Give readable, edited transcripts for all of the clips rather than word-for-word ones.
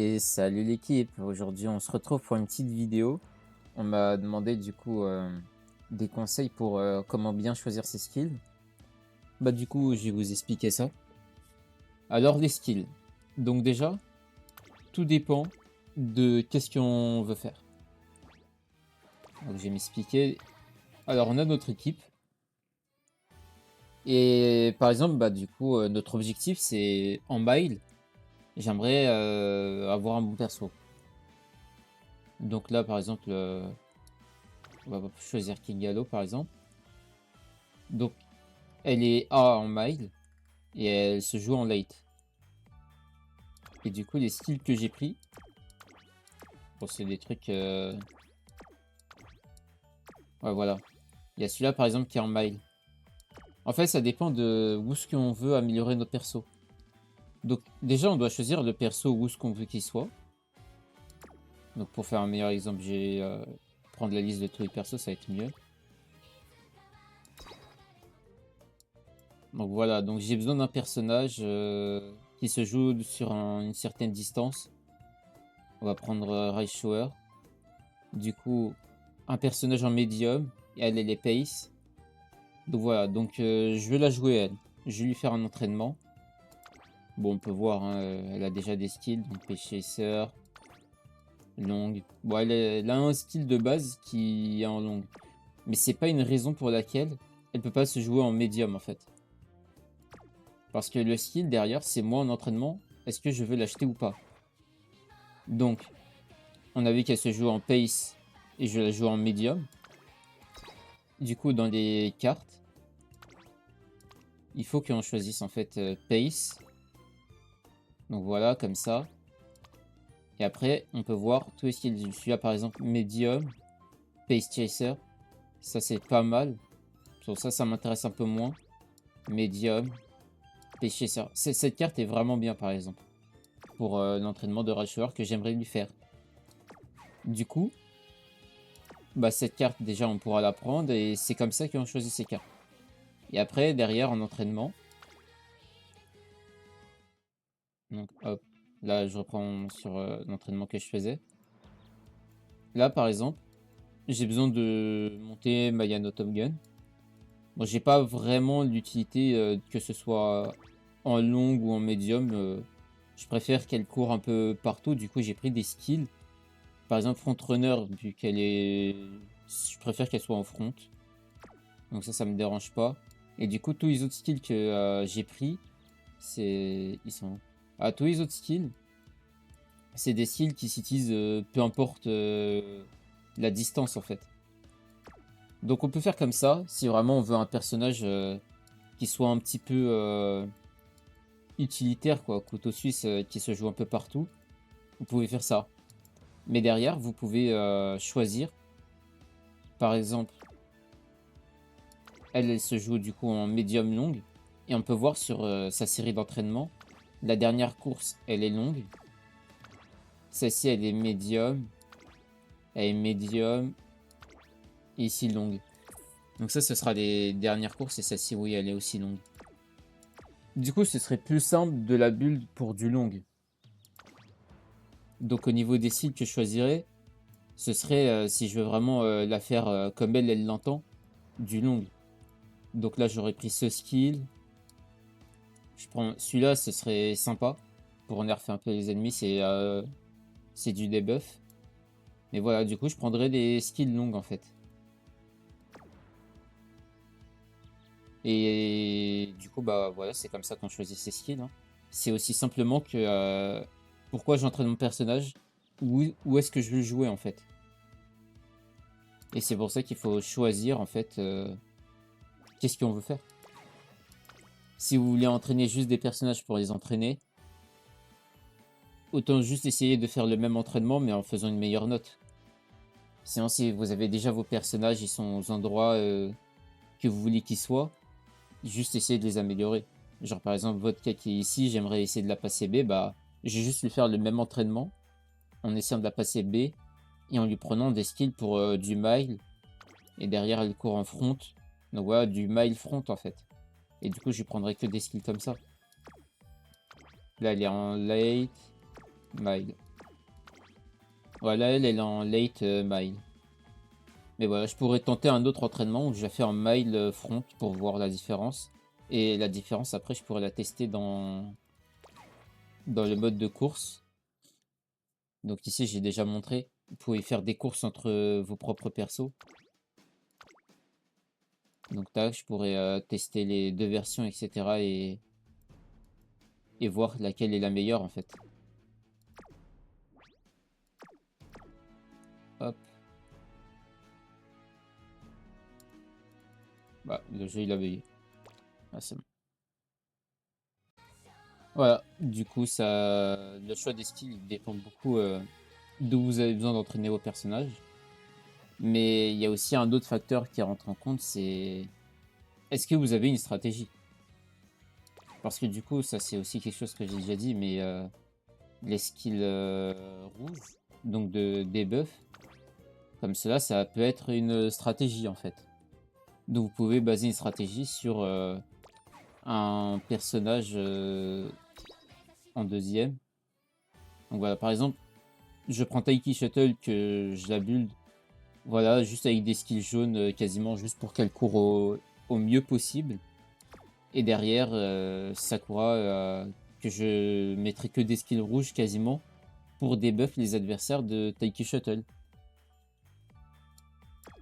Et salut l'équipe, aujourd'hui on se retrouve pour une petite vidéo. On m'a demandé du coup des conseils pour comment bien choisir ses skills. Bah du coup je vais vous expliquer ça. Alors les skills. Donc déjà, tout dépend de qu'est-ce qu'on veut faire. Donc je vais m'expliquer. Alors on a notre équipe. Et par exemple, bah du coup notre objectif c'est en mile. J'aimerais avoir un bon perso. Donc là par exemple, on va choisir Kingalo par exemple. Donc elle est A en mile et elle se joue en late. Et du coup, les skills que j'ai pris, bon, c'est des trucs. Ouais, voilà. Il y a celui-là par exemple qui est en mile. En fait, ça dépend de où ce qu'on veut améliorer notre perso. Donc, déjà, on doit choisir le perso où ce qu'on veut qu'il soit. Donc, pour faire un meilleur exemple, j'ai prendre la liste de tous les persos, ça va être mieux. Donc voilà, donc j'ai besoin d'un personnage qui se joue sur une certaine distance. On va prendre Shower. Du coup, un personnage en médium, et elle est pace. Donc voilà, donc je vais la jouer elle. Je vais lui faire un entraînement. Bon, on peut voir, hein, elle a déjà des skills, donc Chaser, longue. Bon, elle a un skill de base qui est en longue. Mais c'est pas une raison pour laquelle elle peut pas se jouer en médium en fait. Parce que le skill derrière, c'est moi en entraînement, est-ce que je veux l'acheter ou pas. Donc, on a vu qu'elle se joue en pace et je la joue en médium. Du coup, dans les cartes, il faut qu'on choisisse en fait pace. Donc voilà, comme ça. Et après, on peut voir tous les skills. Celui-là, par exemple, medium, pace chaser. Ça, c'est pas mal. Sur ça, ça m'intéresse un peu moins. Medium, pace chaser. Cette carte est vraiment bien, par exemple, pour l'entraînement de Rasher que j'aimerais lui faire. Du coup, bah, cette carte, déjà, on pourra la prendre. Et c'est comme ça qu'on choisit ces cartes. Et après, derrière, en entraînement. Donc, hop. Là, je reprends sur l'entraînement que je faisais. Là, par exemple, j'ai besoin de monter Mayano Top Gun. Bon, j'ai pas vraiment l'utilité que ce soit en longue ou en médium. Je préfère qu'elle court un peu partout. Du coup, j'ai pris des skills. Par exemple, Front Runner, vu qu'elle est... Je préfère qu'elle soit en front. Donc ça me dérange pas. Et du coup, tous les autres skills que j'ai pris, c'est... Ils sont... Ah, tous les autres skills, c'est des skills qui s'utilisent peu importe la distance, en fait. Donc on peut faire comme ça, si vraiment on veut un personnage qui soit un petit peu utilitaire, quoi, couteau suisse qui se joue un peu partout, vous pouvez faire ça. Mais derrière, vous pouvez choisir, par exemple, elle se joue du coup en médium longue, et on peut voir sur sa série d'entraînement, la dernière course, elle est longue, celle-ci, elle est médium, et ici longue. Donc ça, ce sera les dernières courses, et celle-ci, oui, elle est aussi longue. Du coup, ce serait plus simple de la build pour du long. Donc au niveau des skills que je choisirais, ce serait, si je veux vraiment la faire comme elle l'entend, du long. Donc là, j'aurais pris ce skill. Je prends celui-là, ce serait sympa pour nerfer un peu les ennemis, c'est du debuff. Mais voilà, du coup, je prendrais des skills longues en fait. Et du coup, bah voilà, c'est comme ça qu'on choisit ses skills, hein. C'est aussi simplement que pourquoi j'entraîne mon personnage, où est-ce que je veux jouer en fait. Et c'est pour ça qu'il faut choisir en fait qu'est-ce qu'on veut faire. Si vous voulez entraîner juste des personnages pour les entraîner, autant juste essayer de faire le même entraînement mais en faisant une meilleure note. Sinon, si vous avez déjà vos personnages, ils sont aux endroits que vous voulez qu'ils soient, juste essayer de les améliorer. Genre par exemple, votre cas qui est ici, j'aimerais essayer de la passer B, bah je vais juste lui faire le même entraînement en essayant de la passer B et en lui prenant des skills pour du mile et derrière elle court en front. Donc voilà, du mile front en fait. Et du coup, je lui prendrai que des skills comme ça. Là, elle est en late, mile. Voilà, elle est en late mile. Mais voilà, je pourrais tenter un autre entraînement où je la fais en mile front pour voir la différence. Et la différence, après, je pourrais la tester dans le mode de course. Donc ici, j'ai déjà montré. Vous pouvez faire des courses entre vos propres persos. Donc tac, je pourrais tester les deux versions, etc. Et voir laquelle est la meilleure, en fait. Hop. Bah, le jeu, il a bugué. Ah, c'est bon. Voilà, du coup, le choix des skills il dépend beaucoup d'où vous avez besoin d'entraîner vos personnages. Mais il y a aussi un autre facteur qui rentre en compte, c'est est-ce que vous avez une stratégie? Parce que du coup, ça c'est aussi quelque chose que j'ai déjà dit, mais les skills rouges, donc de debuff, comme cela, ça peut être une stratégie en fait. Donc vous pouvez baser une stratégie sur un personnage en deuxième. Donc voilà, par exemple, je prends Taiki Shuttle que je la build, voilà, juste avec des skills jaunes quasiment juste pour qu'elle court au mieux possible. Et derrière, Sakura, que je mettrai que des skills rouges quasiment pour debuff les adversaires de Taiki Shuttle.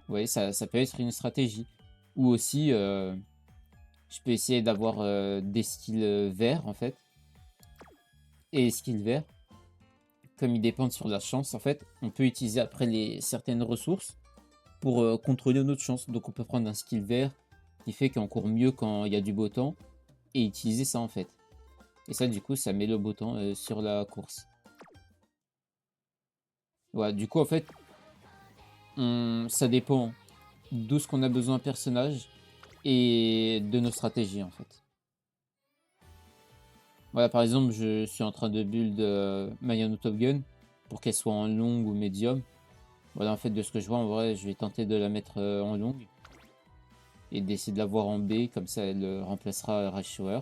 Vous voyez, ça peut être une stratégie. Ou aussi, je peux essayer d'avoir des skills verts en fait. Et les skills verts, comme ils dépendent sur la chance, en fait, on peut utiliser après certaines ressources pour contrôler notre chance. Donc on peut prendre un skill vert qui fait qu'on court mieux quand il y a du beau temps et utiliser ça en fait. Et ça, du coup, ça met le beau temps sur la course. Voilà, du coup, en fait, ça dépend d'où ce qu'on a besoin personnage et de nos stratégies, en fait. Voilà, par exemple, je suis en train de build Mayano Top Gun pour qu'elle soit en long ou médium. Voilà, en fait, de ce que je vois, en vrai, je vais tenter de la mettre en longue et d'essayer de la voir en B, comme ça, elle remplacera Rush Shower.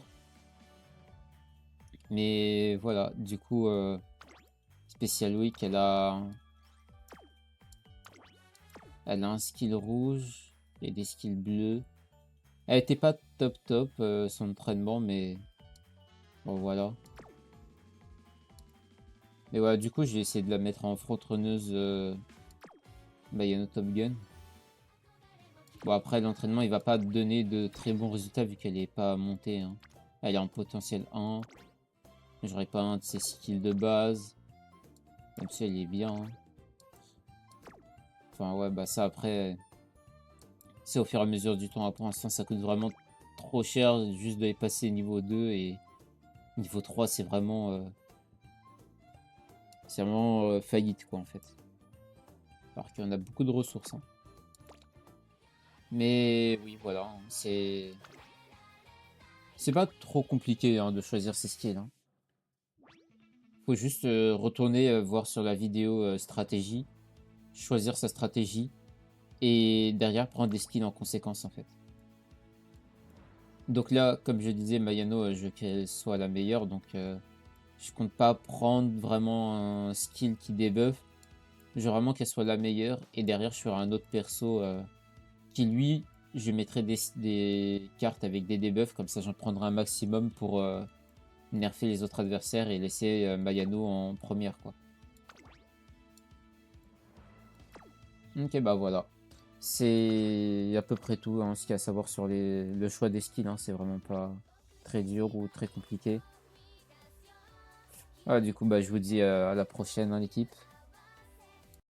Mais voilà, du coup, Special Week, elle a un skill rouge et des skills bleus. Elle était pas top son entraînement, mais bon voilà. Mais voilà, du coup, j'ai essayé de la mettre en frontrunneuse Bayano Top Gun. Bon, après, l'entraînement, il va pas donner de très bons résultats vu qu'elle est pas montée, hein. Elle est en potentiel 1. J'aurais pas un de ses skills de base. Même si elle est bien, hein. Enfin, ouais, bah ça, après, c'est au fur et à mesure du temps. Pour l'instant, ça coûte vraiment trop cher juste de les passer niveau 2 et niveau 3, c'est vraiment faillite, quoi, en fait. Alors qu'on a beaucoup de ressources, hein. Mais oui, voilà, hein, c'est pas trop compliqué hein, de choisir ses skills, hein. Faut juste retourner voir sur la vidéo stratégie, choisir sa stratégie et derrière prendre des skills en conséquence en fait. Donc là, comme je disais, Mayano, je veux qu'elle soit la meilleure, donc je compte pas prendre vraiment un skill qui débuffe. Je veux vraiment qu'elle soit la meilleure et derrière je ferai un autre perso qui lui, je mettrai des cartes avec des debuffs, comme ça j'en prendrai un maximum pour nerfer les autres adversaires et laisser Mayano en première quoi. Ok bah voilà. C'est à peu près tout hein, ce qu'il y a à savoir sur le choix des skills, hein, c'est vraiment pas très dur ou très compliqué. Voilà, du coup bah je vous dis à la prochaine hein, l'équipe.